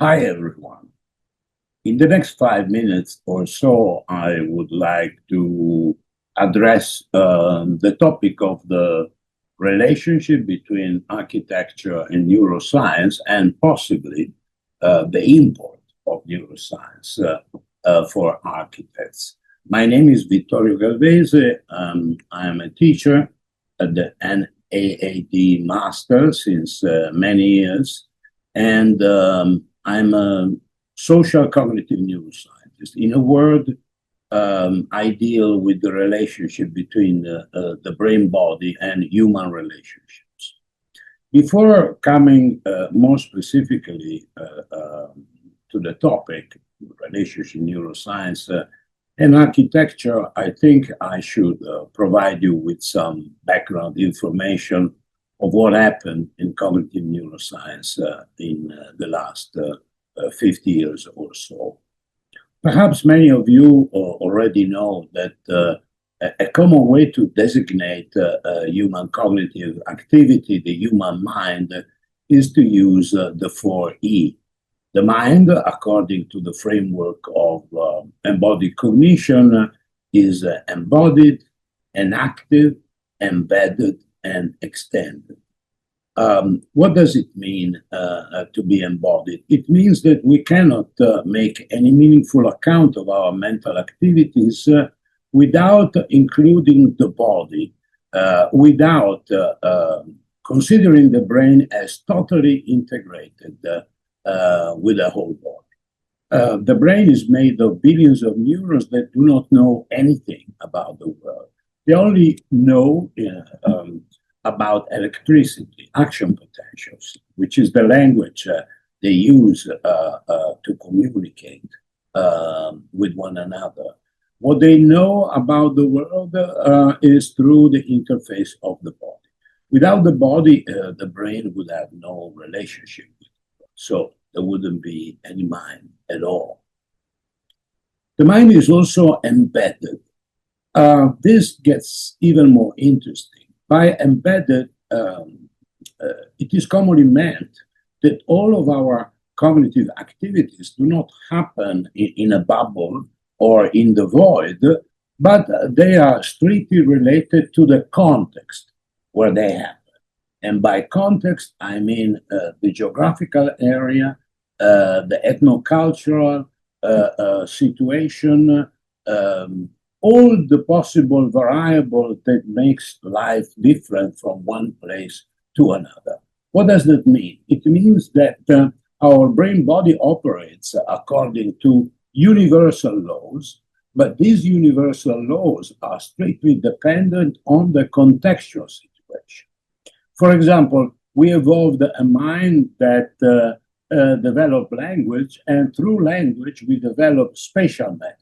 Hi, everyone. In the next 5 minutes or so, I would like to address the topic of the relationship between architecture and neuroscience, and possibly the import of neuroscience for architects. My name is Vittorio Gallese. I am a teacher at the NAAD Master since many years, and I'm a social cognitive neuroscientist. In a word, I deal with the relationship between the brain body and human relationships. Before coming more specifically to the topic, relationship neuroscience and architecture, I think I should provide you with some background information of what happened in cognitive neuroscience in the last 50 years or so. Perhaps many of you already know that a common way to designate human cognitive activity, the human mind, is to use the 4E. The mind, according to the framework of embodied cognition, is embodied, enactive, embedded, and extended. What does it mean to be embodied? It means that we cannot make any meaningful account of our mental activities without including the body, without considering the brain as totally integrated with the whole body. The brain is made of billions of neurons that do not know anything about the world. They only know about electricity, action potentials, which is the language they use to communicate with one another. What they know about the world is through the interface of the body. Without the body, the brain would have no relationship with it. So there wouldn't be any mind at all. The mind is also embedded. This gets even more interesting. By embedded, it is commonly meant that all of our cognitive activities do not happen in a bubble or in the void, but they are strictly related to the context where they happen. And by context, I mean the geographical area, the ethnocultural situation, all the possible variables that makes life different from one place to another. What does that mean? It means that our brain body operates according to universal laws, but these universal laws are strictly dependent on the contextual situation. For example, we evolved a mind that developed language, and through language, we develop spatial metaphors.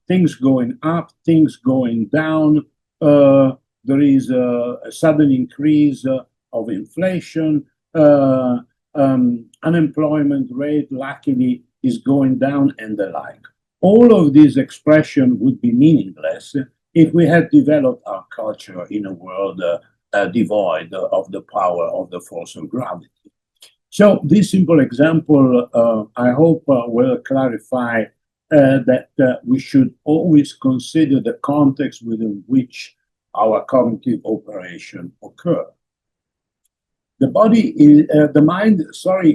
Things going up, things going down. There is a sudden increase of inflation. Unemployment rate, luckily, is going down, and the like. All of these expressions would be meaningless if we had developed our culture in a world devoid of the power of the force of gravity. So this simple example, I hope, will clarify that we should always consider the context within which our cognitive operation occur. The mind,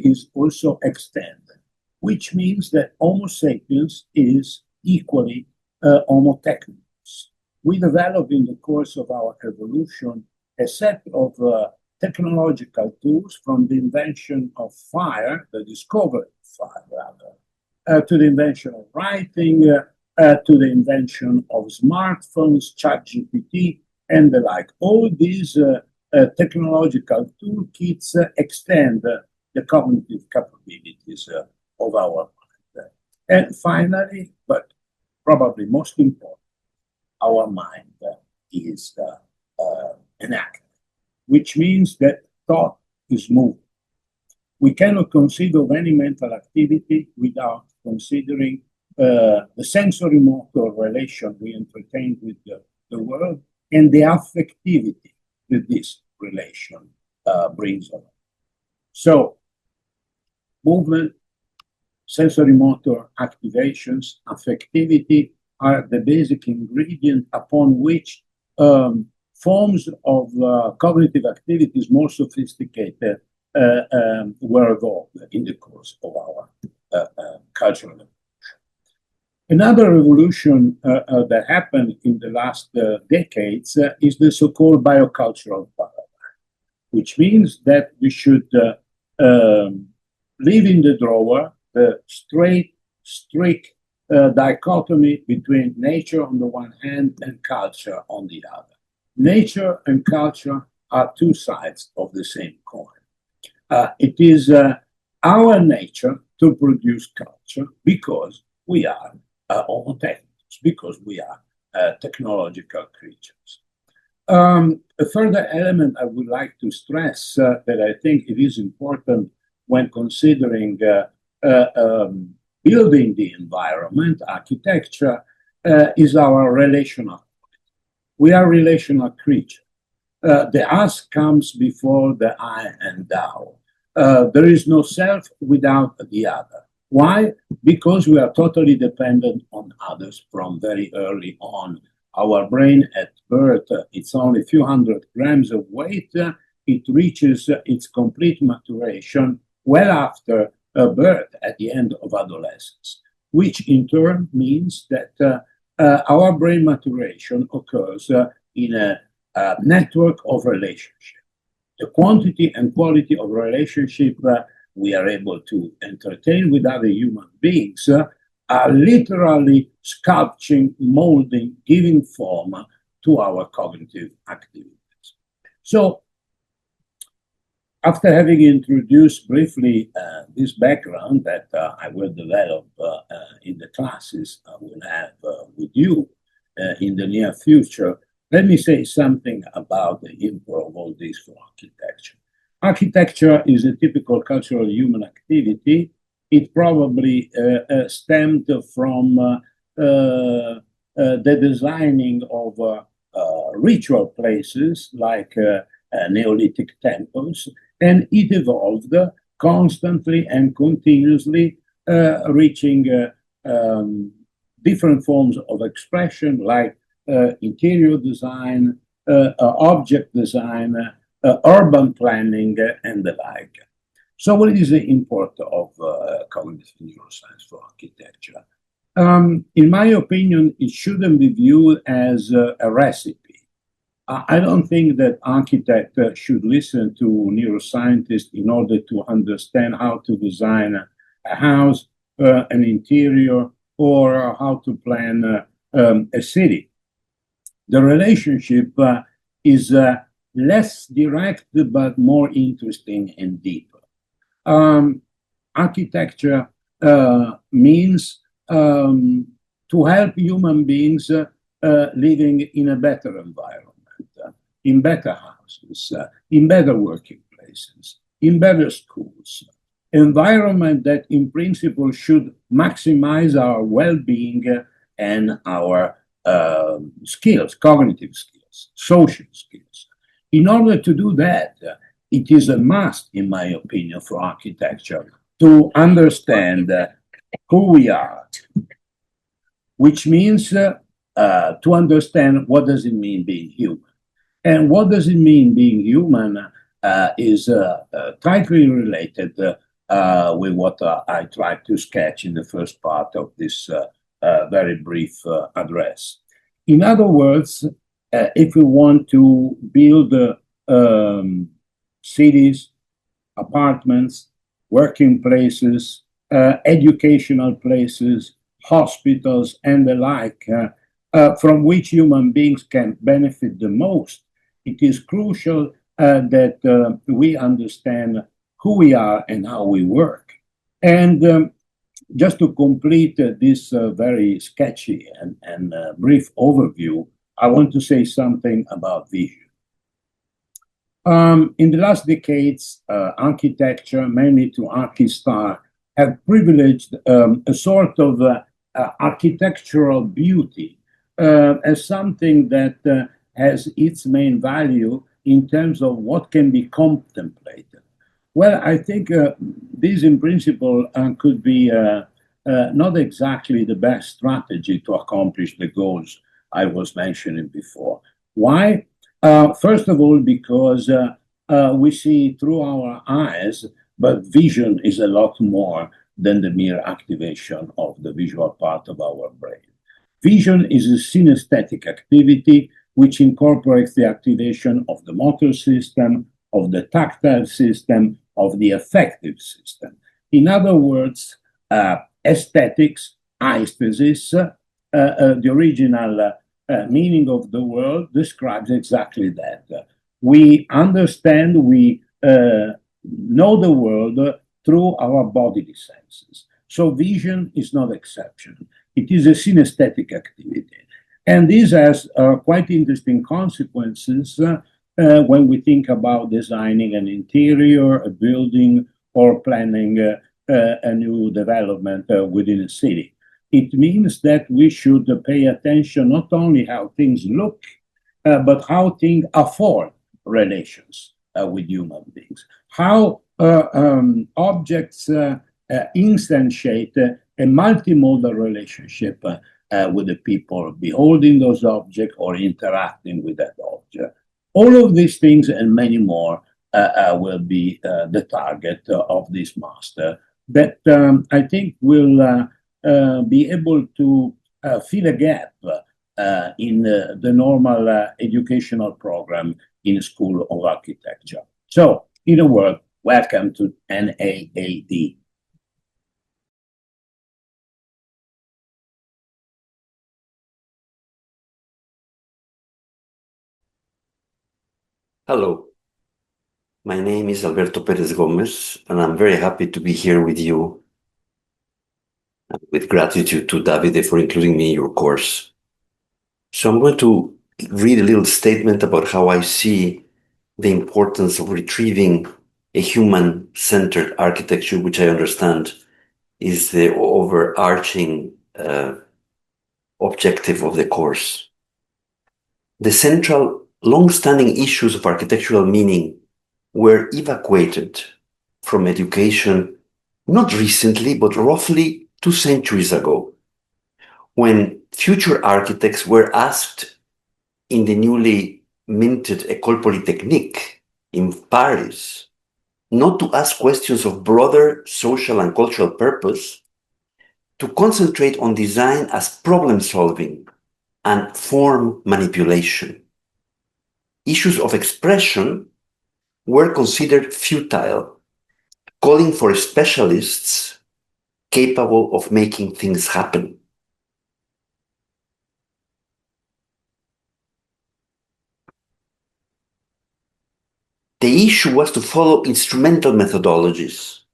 is also extended, which means that Homo sapiens is equally Homo technicus. We developed in the course of our evolution a set of technological tools, from the invention of fire, the discovery of fire rather, to the invention of writing, to the invention of smartphones, ChatGPT, and the like. All these technological toolkits extend the cognitive capabilities of our mind. And finally, but probably most important, our mind is an act, which means that thought is moving. We cannot conceive of any mental activity without considering the sensory motor relation we entertain with the world and the affectivity that this relation brings on. So movement, sensory motor activations, affectivity are the basic ingredient upon which forms of cognitive activities more sophisticated were evolved in the course of our cultural evolution. Another revolution that happened in the last decades is the so-called biocultural paradigm, which means that we should leave in the drawer the strict dichotomy between nature on the one hand and culture on the other. Nature and culture are two sides of the same coin. It is our nature to produce culture because we are Homo technicus, because we are technological creatures. A further element I would like to stress that I think it is important when considering building the environment, architecture, is our relational. We are relational creatures. The us comes before the I and thou. There is no self without the other. Why? Because we are totally dependent on others from very early on. Our brain at birth, it's only a few hundred grams of weight. It reaches its complete maturation well after birth at the end of adolescence, which in turn means that our brain maturation occurs in a network of relationships. The quantity and quality of relationship we are able to entertain with other human beings are literally sculpting, molding, giving form to our cognitive activities. So, after having introduced briefly this background that I will develop in the classes I will have with you in the near future, let me say something about the import of all this for architecture. Architecture is a typical cultural human activity. It probably stemmed from the designing of ritual places like Neolithic temples, and it evolved constantly and continuously, reaching different forms of expression like interior design, object design, urban planning, and the like. So what is the import of cognitive neuroscience for architecture? In my opinion, it shouldn't be viewed as a recipe. I don't think that architects should listen to neuroscientists in order to understand how to design a house, an interior, or how to plan a city. The relationship is less direct but more interesting and deeper. Architecture means to help human beings living in a better environment, in better houses, in better working places, in better schools. Environment that in principle should maximize our well-being and our skills, cognitive skills, social skills. In order to do that, it is a must, in my opinion, for architecture to understand who we are, which means to understand what does it mean being human. And what does it mean being human is tightly related with what I tried to sketch in the first part of this very brief address. In other words, if we want to build cities, apartments, working places, educational places, hospitals, and the like, from which human beings can benefit the most, it is crucial that we understand who we are and how we work. And just to complete this very sketchy and brief overview, I want to say something about vision. In the last decades, architecture, mainly to Archistar, have privileged a sort of architectural beauty as something that has its main value in terms of what can be contemplated, Well, I think this in principle could be not exactly the best strategy to accomplish the goals I was mentioning before. Why? First of all, because we see through our eyes, but vision is a lot more than the mere activation of the visual part of our brain. Vision is a synesthetic activity which incorporates the activation of the motor system, of the tactile system, of the affective system. In other words, aesthetics, aesthesis, the original meaning of the word describes exactly that. We understand, we know the world through our bodily senses. So vision is not exception. It is a synesthetic activity. And this has quite interesting consequences when we think about designing an interior, a building, or planning a new development within a city. It means that we should pay attention not only how things look, but how things afford relations with human beings. How objects instantiate a multimodal relationship with the people beholding those objects or interacting with that object. All of these things and many more will be the target of this master that I think will be able to fill a gap in the normal educational program in School of Architecture. So, in a word, welcome to NAAD. Hello, my name is Alberto Pérez Gómez, and I'm very happy to be here with you. With gratitude to Davide for including me in your course. So I'm going to read a little statement about how I see the importance of retrieving a human-centered architecture, which I understand is the overarching objective of the course. The central long-standing issues of architectural meaning were evacuated from education not recently, but roughly 2 centuries ago, when future architects were asked in the newly minted École Polytechnique in Paris not to ask questions of broader social and cultural purpose, to concentrate on design as problem solving and form manipulation. Issues of expression were considered futile, calling for specialists capable of making things happen. The issue was to follow instrumental methodologies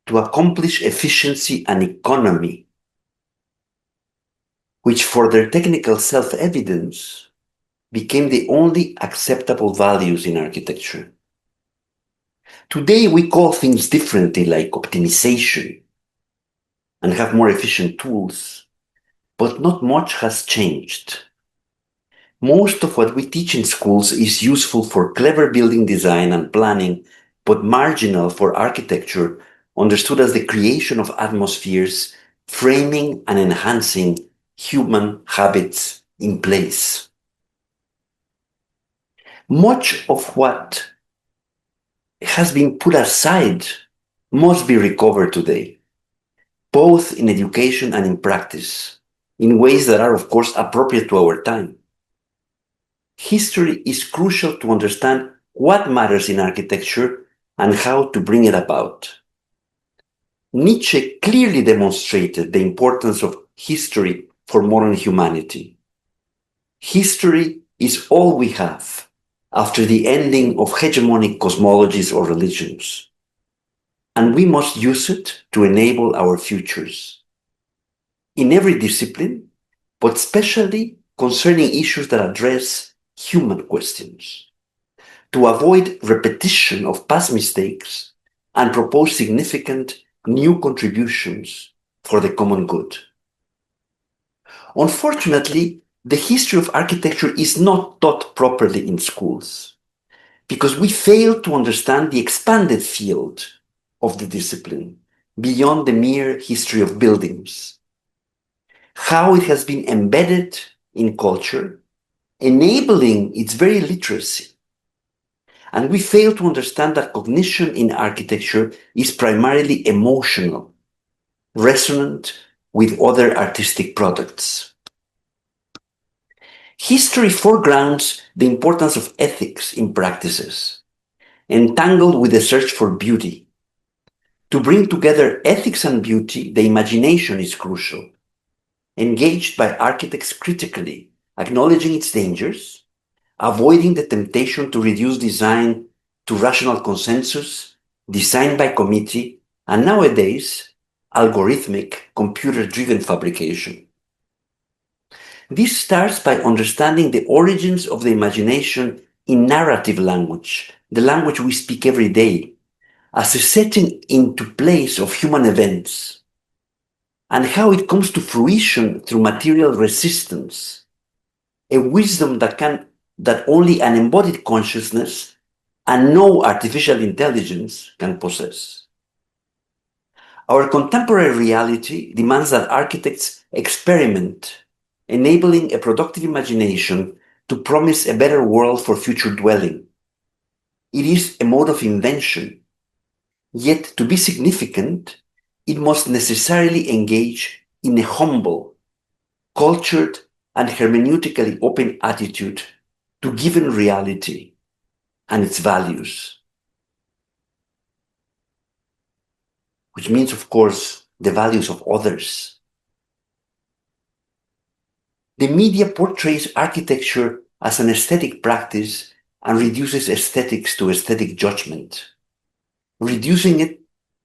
to accomplish efficiency and economy, which for their technical self-evidence became the only acceptable values in architecture. Today we call things differently, like optimization, and have more efficient tools, but not much has changed. Most of what we teach in schools is useful for clever building design and planning, but marginal for architecture, understood as the creation of atmospheres, framing and enhancing human habits in place. Much of what has been put aside must be recovered today, both in education and in practice, in ways that are, of course, appropriate to our time. History is crucial to understand what matters in architecture and how to bring it about. Nietzsche clearly demonstrated the importance of history for modern humanity. History is all we have after the ending of hegemonic cosmologies or religions, and we must use it to enable our futures. In every discipline, but especially concerning issues that address human questions, to avoid repetition of past mistakes and propose significant new contributions for the common good. Unfortunately, the history of architecture is not taught properly in schools. because we fail to understand the expanded field of the discipline beyond the mere history of buildings, how it has been embedded in culture, enabling its very literacy. And we fail to understand that cognition in architecture is primarily emotional, resonant with other artistic products. History foregrounds the importance of ethics in practices, entangled with the search for beauty. To bring together ethics and beauty, the imagination is crucial, engaged by architects critically, acknowledging its dangers, avoiding the temptation to reduce design to rational consensus, design by committee, and nowadays, algorithmic, computer-driven fabrication. This starts by understanding the origins of the imagination in narrative language, the language we speak every day, as a setting into place of human events, and how it comes to fruition through material resistance, a wisdom that only an embodied consciousness and no artificial intelligence can possess. Our contemporary reality demands that architects experiment, enabling a productive imagination to promise a better world for future dwelling. It is a mode of invention, yet to be significant, it must necessarily engage in a humble, cultured, and hermeneutically open attitude to given reality and its values. Which means, of course, the values of others. The media portrays architecture as an aesthetic practice and reduces aesthetics to aesthetic judgment, reducing it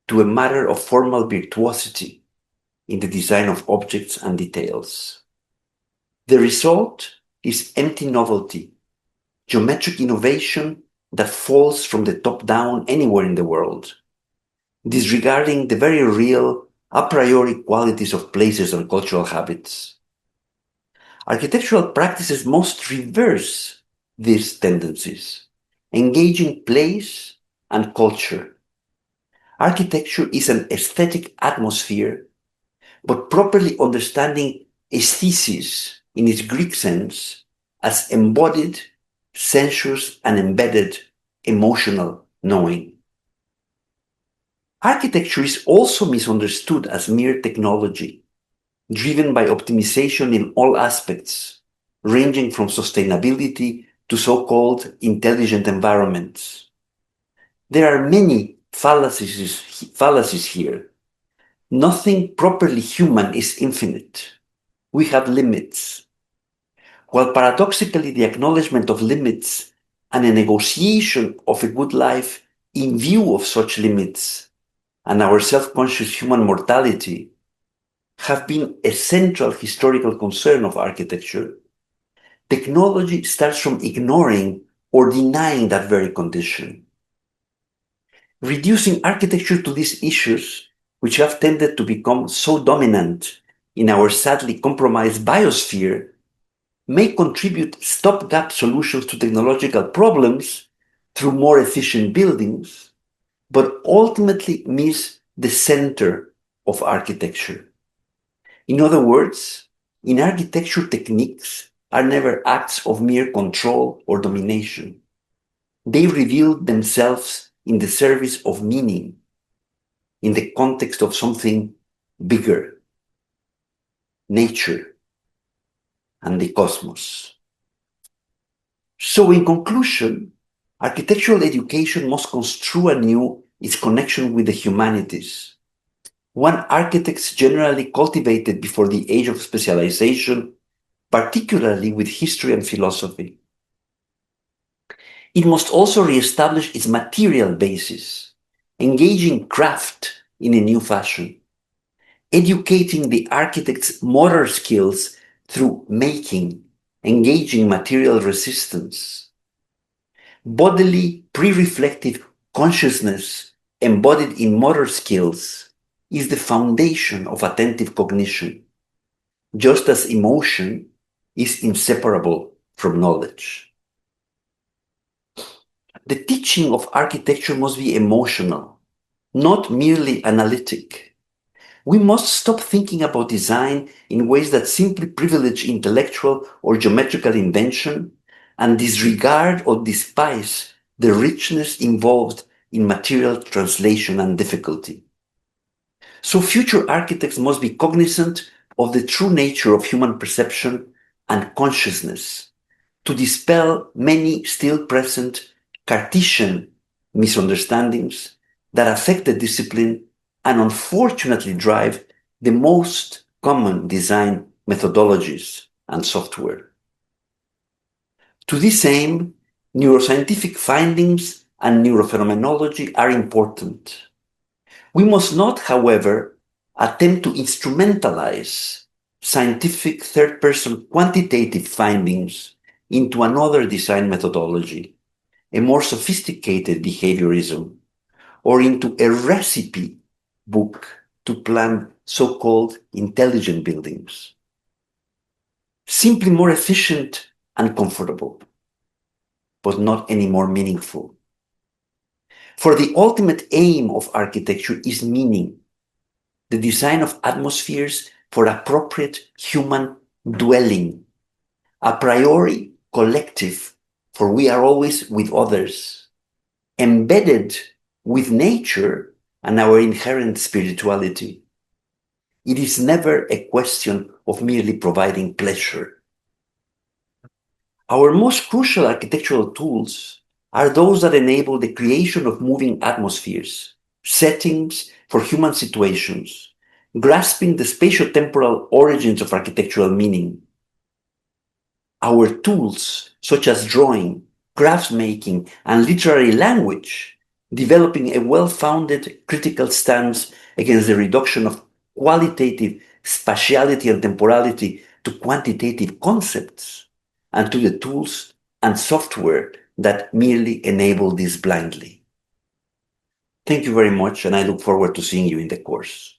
to a matter of formal virtuosity in the design of objects and details. The result is empty novelty, geometric innovation that falls from the top down anywhere in the world, disregarding the very real a priori qualities of places and cultural habits. Architectural practices must reverse these tendencies, engaging place and culture. Architecture is an aesthetic atmosphere, but properly understanding aesthesis in its Greek sense as embodied, sensuous, and embedded emotional knowing. Architecture is also misunderstood as mere technology, driven by optimization in all aspects, ranging from sustainability to so-called intelligent environments. There are many fallacies here. Nothing properly human is infinite. We have limits. While paradoxically the acknowledgement of limits and a negotiation of a good life in view of such limits and our self-conscious human mortality have been a central historical concern of architecture, technology starts from ignoring or denying that very condition. Reducing architecture to these issues, which have tended to become so dominant in our sadly compromised biosphere, may contribute stopgap solutions to technological problems through more efficient buildings, but ultimately miss the center of architecture. In other words, in architecture, techniques are never acts of mere control or domination. They reveal themselves in the service of meaning, in the context of something bigger, nature, and the cosmos. So in conclusion, architectural education must construe anew its connection with the humanities, one architects generally cultivated before the age of specialization, particularly with history and philosophy. It must also reestablish its material basis, engaging craft in a new fashion, educating the architect's motor skills through making, engaging material resistance. Bodily pre-reflective consciousness embodied in motor skills is the foundation of attentive cognition, just as emotion is inseparable from knowledge. The teaching of architecture must be emotional, not merely analytic. We must stop thinking about design in ways that simply privilege intellectual or geometrical invention and disregard or despise the richness involved in material translation and difficulty. So future architects must be cognizant of the true nature of human perception and consciousness to dispel many still present Cartesian misunderstandings that affect the discipline and unfortunately drive the most common design methodologies and software. To this aim, neuroscientific findings and neurophenomenology are important. We must not, however, attempt to instrumentalize scientific third-person quantitative findings into another design methodology, a more sophisticated behaviorism, or into a recipe book to plan so-called intelligent buildings. Simply more efficient and comfortable, but not any more meaningful. For the ultimate aim of architecture is meaning, the design of atmospheres for appropriate human dwelling, a priori collective, for we are always with others, embedded with nature and our inherent spirituality. It is never a question of merely providing pleasure. Our most crucial architectural tools are those that enable the creation of moving atmospheres, settings for human situations, grasping the spatio-temporal origins of architectural meaning. Our tools, such as drawing, craftsmaking, and literary language, developing a well-founded critical stance against the reduction of qualitative spatiality and temporality to quantitative concepts, and to the tools and software that merely enable this blindly. Thank you very much, and I look forward to seeing you in the course.